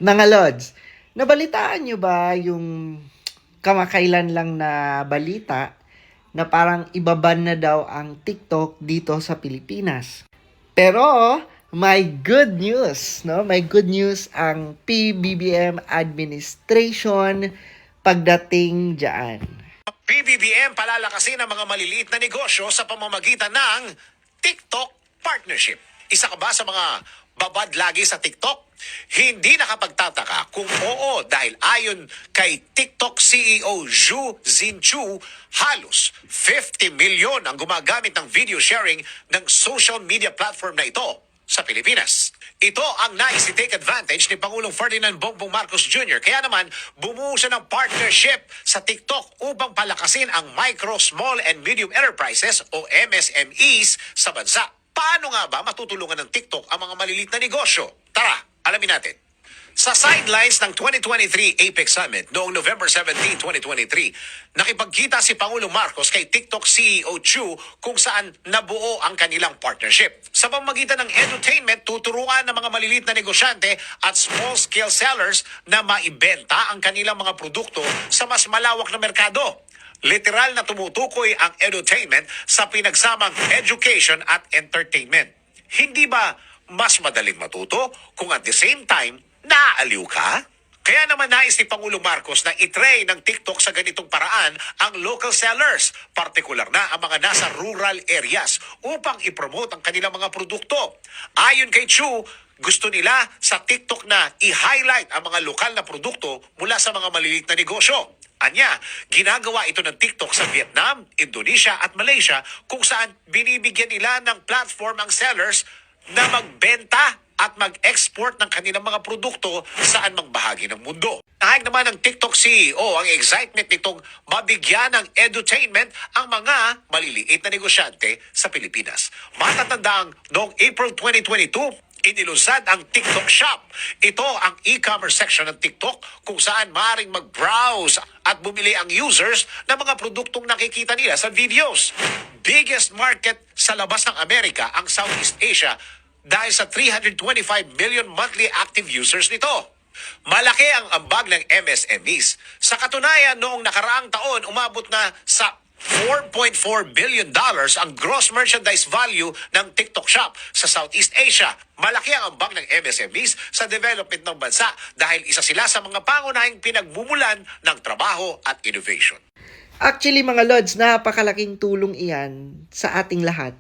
Mga Lods, nabalitaan nyo ba yung kamakailan lang na balita na parang ibaban na daw ang TikTok dito sa Pilipinas? Pero may good news, no? May good news ang PBBM administration pagdating diyan. PBBM palalakasin ang mga maliliit na negosyo sa pamamagitan ng TikTok partnership. Isa ka ba sa mga babad lagi sa TikTok? Hindi nakapagtataka kung oo dahil ayon kay TikTok CEO Zhu Xinchu, halos 50 milyon ang gumagamit ng video sharing ng social media platform na ito sa Pilipinas. Ito ang nais i-take advantage ni Pangulong Ferdinand Bongbong Marcos Jr. Kaya naman bumuo siya ng partnership sa TikTok upang palakasin ang micro, small and medium enterprises o MSMEs sa bansa. Paano nga ba matutulungan ng TikTok ang mga maliliit na negosyo? Tara, alamin natin. Sa sidelines ng 2023 APEC Summit noong November 17, 2023, nakipagkita si Pangulong Marcos kay TikTok CEO Chu kung saan nabuo ang kanilang partnership. Sa pamamagitan ng edutainment, tuturuan ng mga maliliit na negosyante at small-scale sellers na maibenta ang kanilang mga produkto sa mas malawak na merkado. Literal na tumutukoy ang edutainment sa pinagsamang education at entertainment. Hindi ba mas madaling matuto kung at the same time naaaliw ka? Kaya naman nais ni Pangulong Marcos na itry ng TikTok sa ganitong paraan ang local sellers, partikular na ang mga nasa rural areas upang ipromote ang kanilang mga produkto. Ayon kay Chu, gusto nila sa TikTok na i-highlight ang mga lokal na produkto mula sa mga maliliit na negosyo. Anya, ginagawa ito ng TikTok sa Vietnam, Indonesia at Malaysia kung saan binibigyan nila ng platform ang sellers na magbenta at mag-export ng kanilang mga produkto saan mang bahagi ng mundo. Nahayag naman ng TikTok CEO ang excitement nitong mabigyan ng edutainment ang mga maliliit na negosyante sa Pilipinas. Matatandang noong April 2022, inilunsad ang TikTok Shop. Ito ang e-commerce section ng TikTok kung saan maaaring mag-browse at bumili ang users ng mga produktong nakikita nila sa videos. Biggest market sa labas ng Amerika ang Southeast Asia dahil sa 325 million monthly active users nito. Malaki ang ambag ng MSMEs. Sa katunayan, noong nakaraang taon, umabot na sa $4.4 billion ang gross merchandise value ng TikTok Shop sa Southeast Asia. Malaki ang ambag ng MSMEs sa development ng bansa dahil isa sila sa mga pangunahing pinagmumulan ng trabaho at innovation. Actually mga Lods, napakalaking tulong iyan sa ating lahat.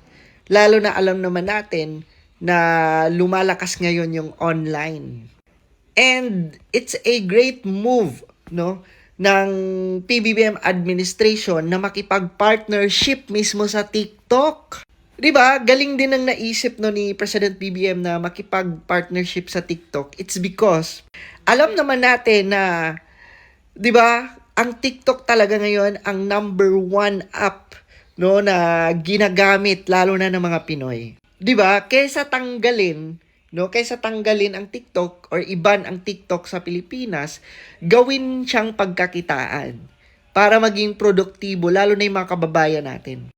Lalo na alam naman natin na lumalakas ngayon yung online. And it's a great move, no, ng PBBM administration na makipag-partnership mismo sa TikTok. 'Di ba? Galing din ang naisip no ni President BBM na makipag-partnership sa TikTok. It's because alam naman natin na 'di ba, ang TikTok talaga ngayon ang number 1 app no na ginagamit lalo na ng mga Pinoy. 'Di ba? Kaysa tanggalin ang TikTok or iban ang TikTok sa Pilipinas, gawin siyang pagkakitaan para maging produktibo lalo na yung mga kababayan natin.